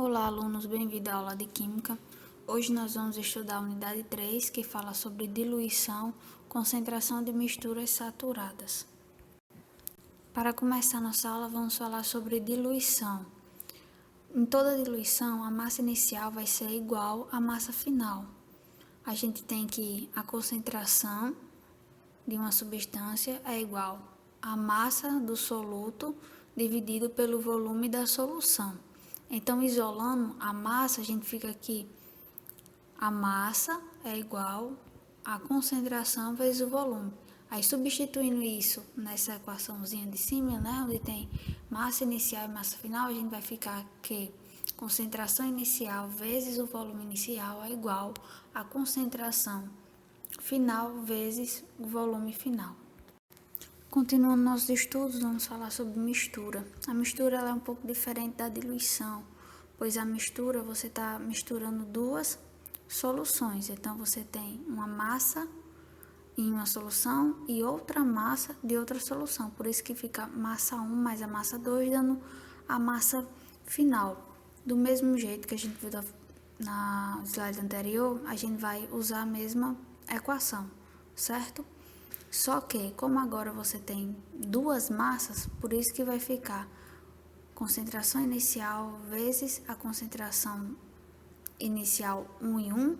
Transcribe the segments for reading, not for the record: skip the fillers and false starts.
Olá, alunos, bem-vindos à aula de Química. Hoje nós vamos estudar a unidade 3, que fala sobre diluição, concentração de misturas saturadas. Para começar nossa aula, vamos falar sobre diluição. Em toda diluição, a massa inicial vai ser igual à massa final. A gente tem que a concentração de uma substância é igual à massa do soluto dividido pelo volume da solução. Então, isolando a massa, a gente fica aqui, a massa é igual à concentração vezes o volume. Aí, substituindo isso nessa equaçãozinha de cima, né, onde tem massa inicial e massa final, a gente vai ficar que concentração inicial vezes o volume inicial é igual à concentração final vezes o volume final. Continuando nossos estudos, vamos falar sobre mistura. A mistura ela é um pouco diferente da diluição, pois a mistura você está misturando duas soluções. Então, você tem uma massa em uma solução e outra massa de outra solução. Por isso que fica massa 1 mais a massa 2, dando a massa final. Do mesmo jeito que a gente viu na slide anterior, a gente vai usar a mesma equação, certo? Só que, como agora você tem duas massas, por isso que vai ficar concentração inicial vezes a concentração inicial 1 em 1,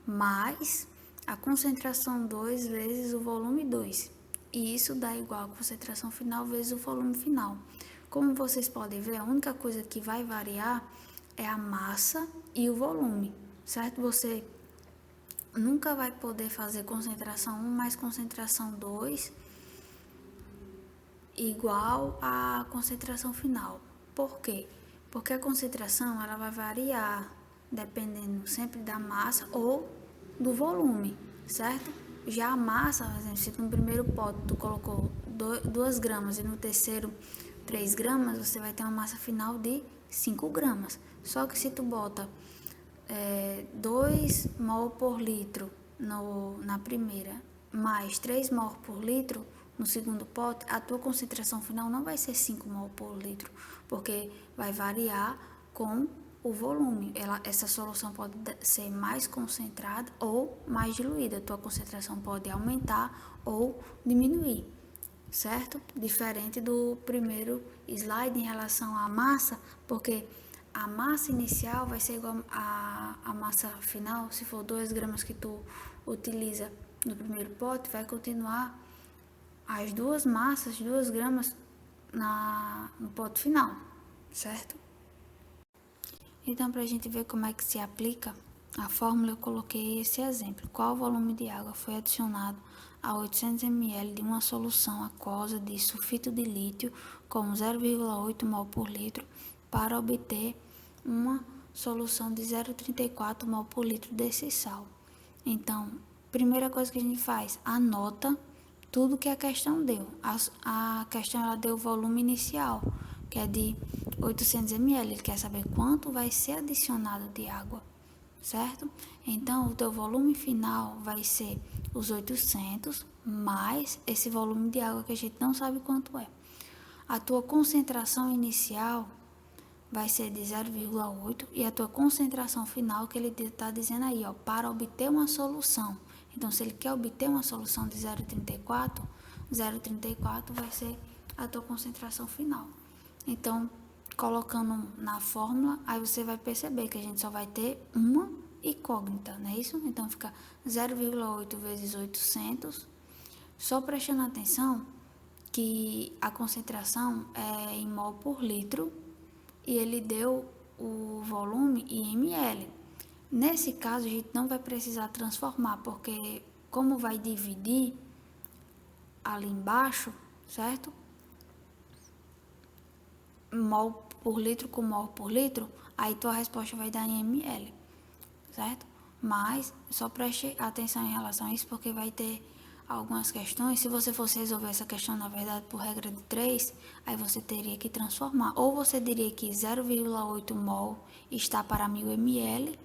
mais a concentração 2 vezes o volume 2. E isso dá igual a concentração final vezes o volume final. Como vocês podem ver, a única coisa que vai variar é a massa e o volume, certo? Você nunca vai poder fazer concentração 1 mais concentração 2 igual à concentração final. Por quê? Porque a concentração ela vai variar dependendo sempre da massa ou do volume, certo? Já a massa, por exemplo, se no primeiro pote tu colocou 2 gramas e no terceiro 3 gramas, você vai ter uma massa final de 5 gramas. Só que se tu bota 2 mol por litro na primeira, mais 3 mol por litro no segundo pote, a tua concentração final não vai ser 5 mol por litro, porque vai variar com o volume. Essa solução pode ser mais concentrada ou mais diluída. A tua concentração pode aumentar ou diminuir, certo? Diferente do primeiro slide em relação à massa, porque a massa inicial vai ser igual à massa final. Se for 2 gramas que tu utiliza no primeiro pote, vai continuar as duas massas, 2 gramas no pote final, certo? Então, para a gente ver como é que se aplica a fórmula, eu coloquei esse exemplo. Qual volume de água foi adicionado a 800 ml de uma solução aquosa de sulfito de lítio com 0,8 mol por litro para obter uma solução de 0,34 mol por litro desse sal? Então, primeira coisa que a gente faz, anota tudo que a questão deu. A questão ela deu o volume inicial, que é de 800 ml. Ele quer saber quanto vai ser adicionado de água, certo? Então, o teu volume final vai ser os 800 mais esse volume de água que a gente não sabe quanto é. A tua concentração inicial vai ser de 0,8 e a tua concentração final, que ele está dizendo aí, ó, para obter uma solução. Então, se ele quer obter uma solução de 0,34, 0,34 vai ser a tua concentração final. Então, colocando na fórmula, aí você vai perceber que a gente só vai ter uma incógnita, não é isso? Então, fica 0,8 vezes 800, só prestando atenção que a concentração é em mol por litro e ele deu o volume em ml. Nesse caso, a gente não vai precisar transformar, porque como vai dividir ali embaixo, certo? Mol por litro com mol por litro, aí tua resposta vai dar em ml, certo? Mas só preste atenção em relação a isso, porque vai ter algumas questões. Se você fosse resolver essa questão, na verdade, por regra de 3, aí você teria que transformar. Ou você diria que 0,8 mol está para 1000 ml,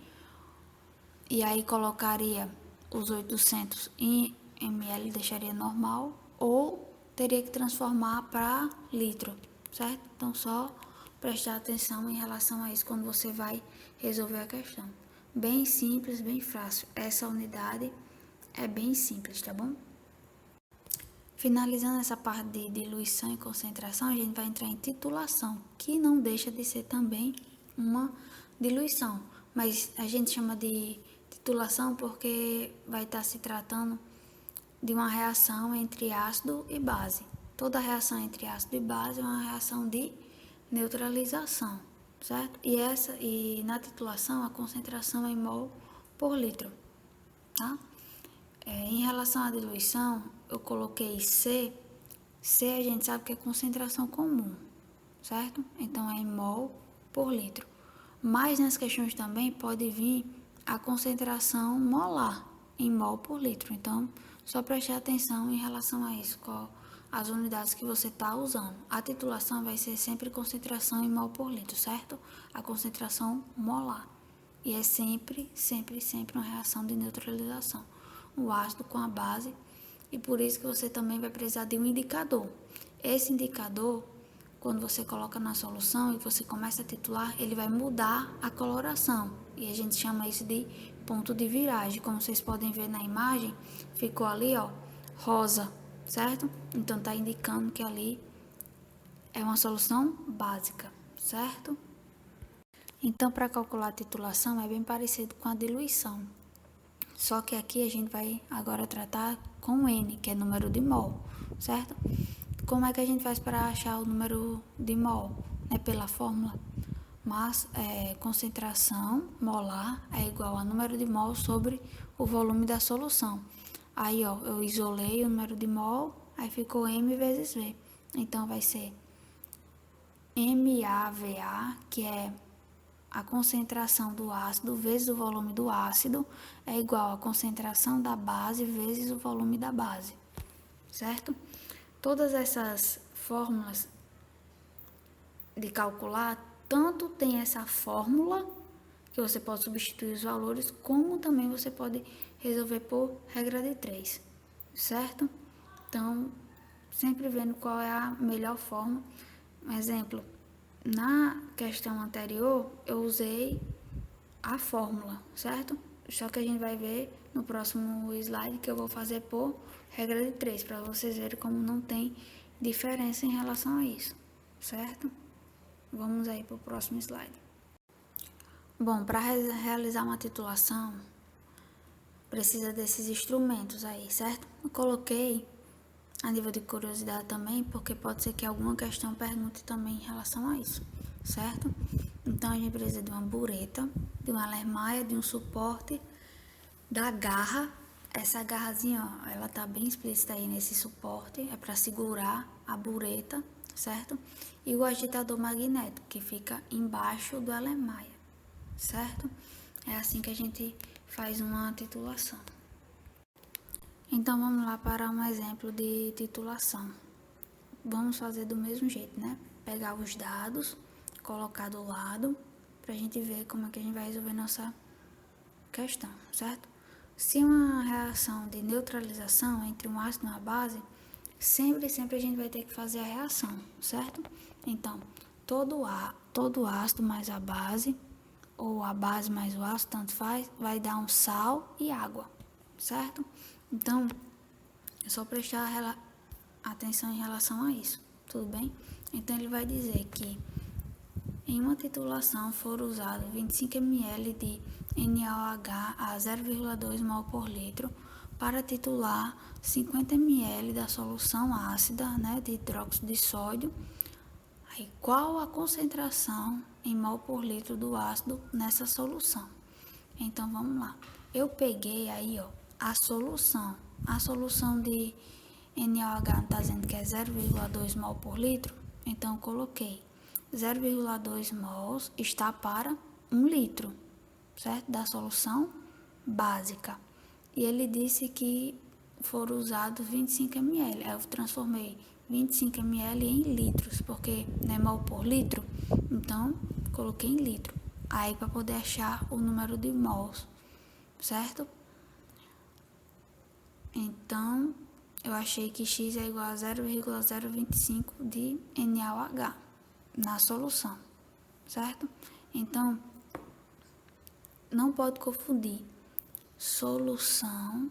e aí colocaria os 800 em ml, deixaria normal, ou teria que transformar para litro, certo? Então, só prestar atenção em relação a isso quando você vai resolver a questão. Bem simples, bem fácil. Essa unidade é bem simples, tá bom? Finalizando essa parte de diluição e concentração, a gente vai entrar em titulação, que não deixa de ser também uma diluição, mas a gente chama de titulação porque vai estar se tratando de uma reação entre ácido e base. Toda reação entre ácido e base é uma reação de neutralização, certo? E na titulação a concentração é em mol por litro, tá? Em relação à diluição, eu coloquei C. C a gente sabe que é concentração comum, certo? Então é em mol por litro. Mas nas questões também pode vir a concentração molar em mol por litro. Então, só prestar atenção em relação a isso, qual as unidades que você está usando. A titulação vai ser sempre concentração em mol por litro, certo? A concentração molar. E é sempre uma reação de neutralização. O ácido com a base, e por isso que você também vai precisar de um indicador. Esse indicador, quando você coloca na solução e você começa a titular, ele vai mudar a coloração, e a gente chama isso de ponto de viragem. Como vocês podem ver na imagem, ficou ali, ó, rosa, certo? Então tá indicando que ali é uma solução básica, certo? Então, para calcular a titulação é bem parecido com a diluição. Só que aqui a gente vai agora tratar com N, que é número de mol, certo? Como é que a gente faz para achar o número de mol? É pela fórmula. Mas concentração molar é igual a número de mol sobre o volume da solução. Aí, ó, eu isolei o número de mol, aí ficou M vezes V. Então, vai ser MAVA, que é a concentração do ácido vezes o volume do ácido é igual à concentração da base vezes o volume da base, certo? Todas essas fórmulas de calcular, tanto tem essa fórmula, que você pode substituir os valores, como também você pode resolver por regra de 3, certo? Então, sempre vendo qual é a melhor forma. Um exemplo, na questão anterior, eu usei a fórmula, certo? Só que a gente vai ver no próximo slide que eu vou fazer por regra de 3, para vocês verem como não tem diferença em relação a isso, certo? Vamos aí para o próximo slide. Bom, para realizar uma titulação, precisa desses instrumentos aí, certo? Eu coloquei a nível de curiosidade também, porque pode ser que alguma questão pergunte também em relação a isso, certo? Então, a gente precisa de uma bureta, de uma lermaia, de um suporte, da garra. Essa garrazinha, ó, ela tá bem explícita aí nesse suporte, é para segurar a bureta, certo? E o agitador magnético, que fica embaixo do lermaia, certo? É assim que a gente faz uma titulação. Então, vamos lá para um exemplo de titulação. Vamos fazer do mesmo jeito, né? Pegar os dados, colocar do lado, para a gente ver como é que a gente vai resolver nossa questão, certo? Se uma reação de neutralização entre um ácido e uma base, sempre a gente vai ter que fazer a reação, certo? Então, todo ácido mais a base, ou a base mais o ácido, tanto faz, vai dar um sal e água, certo? Então, é só prestar atenção em relação a isso, tudo bem? Então, ele vai dizer que em uma titulação foram usados 25 ml de NaOH a 0,2 mol por litro para titular 50 ml da solução ácida, né, de hidróxido de sódio. Aí, qual a concentração em mol por litro do ácido nessa solução? Então, vamos lá. Eu peguei aí, ó, a solução de NaOH está dizendo que é 0,2 mol por litro, então eu coloquei 0,2 mols está para 1 litro, certo? Da solução básica. E ele disse que foram usados 25 ml. Aí eu transformei 25 ml em litros, porque não é mol por litro, então coloquei em litro. Aí para poder achar o número de mols, certo? Então, eu achei que X é igual a 0,025 de NaOH na solução, certo? Então, não pode confundir solução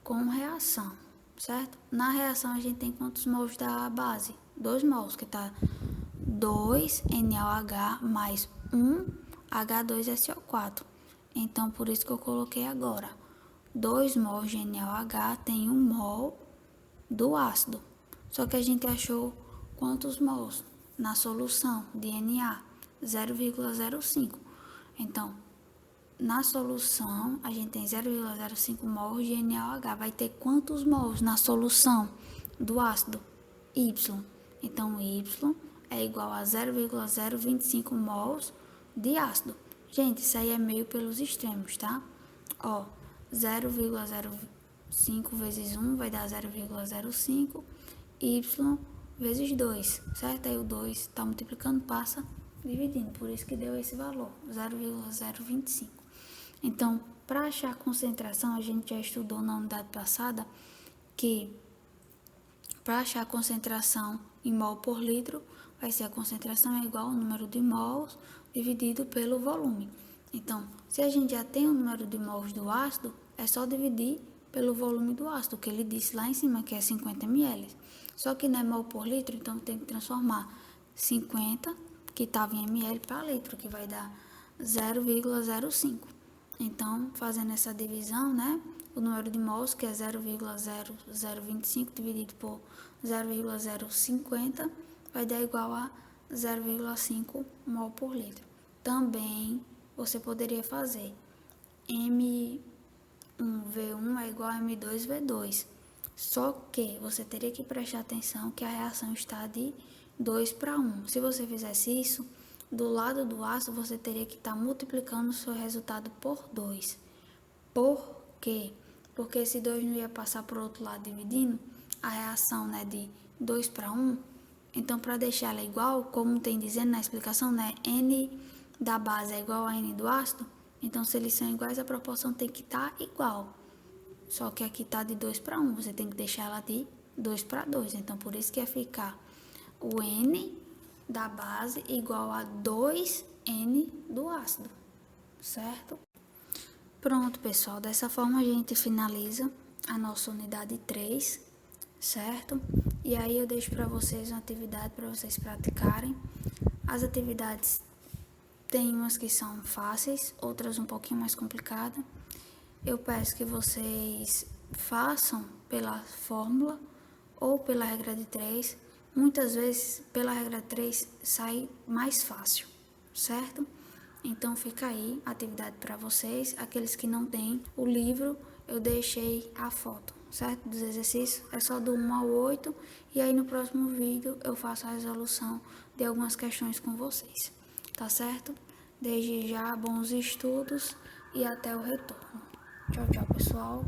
com reação, certo? Na reação a gente tem quantos mols da base? 2 mols, que tá 2 NaOH mais 1 H2SO4. Então, por isso que eu coloquei agora. 2 mols de NaOH tem 1 mol do ácido. Só que a gente achou quantos mols na solução de Na? 0,05. Então, na solução, a gente tem 0,05 mols de NaOH. Vai ter quantos mols na solução do ácido? Y. Então, Y é igual a 0,025 mols de ácido. Gente, isso aí é meio pelos extremos, tá? Ó, 0,05 vezes 1 vai dar 0,05. Y vezes 2, certo? Aí o 2 está multiplicando, passa dividindo. Por isso que deu esse valor, 0,025. Então, para achar a concentração, a gente já estudou na unidade passada que para achar a concentração em mol por litro, vai ser a concentração é igual ao número de mols dividido pelo volume. Então, se a gente já tem o número de mols do ácido, é só dividir pelo volume do ácido, que ele disse lá em cima, que é 50 ml. Só que não é mol por litro, então tem que transformar 50, que estava em ml, para litro, que vai dar 0,05. Então, fazendo essa divisão, né, o número de mols, que é 0,0025 dividido por 0,050, vai dar igual a 0,5 mol por litro. Também, você poderia fazer M1V1 é igual a M2V2. Só que você teria que prestar atenção que a reação está de 2 para 1. Se você fizesse isso, do lado do ácido você teria que estar multiplicando o seu resultado por 2. Por quê? Porque esse 2 não ia passar para o outro lado dividindo, a reação, né, de 2 para 1. Então, para deixar ela igual, como tem dizendo na explicação, né, N da base é igual a N do ácido, então se eles são iguais, a proporção tem que estar igual. Só que aqui está de 2 para 1, você tem que deixar ela de 2 para 2. Então, por isso que ia ficar o N da base igual a 2N do ácido, certo? Pronto, pessoal. Dessa forma, a gente finaliza a nossa unidade 3, certo? E aí eu deixo para vocês uma atividade para vocês praticarem. As atividades tem umas que são fáceis, outras um pouquinho mais complicadas. Eu peço que vocês façam pela fórmula ou pela regra de 3. Muitas vezes, pela regra de 3, sai mais fácil, certo? Então, fica aí a atividade para vocês. Aqueles que não têm o livro, eu deixei a foto, certo? Dos exercícios, é só do 1 ao 8. E aí, no próximo vídeo, eu faço a resolução de algumas questões com vocês, tá certo? Desde já, bons estudos e até o retorno. Tchau, tchau, pessoal.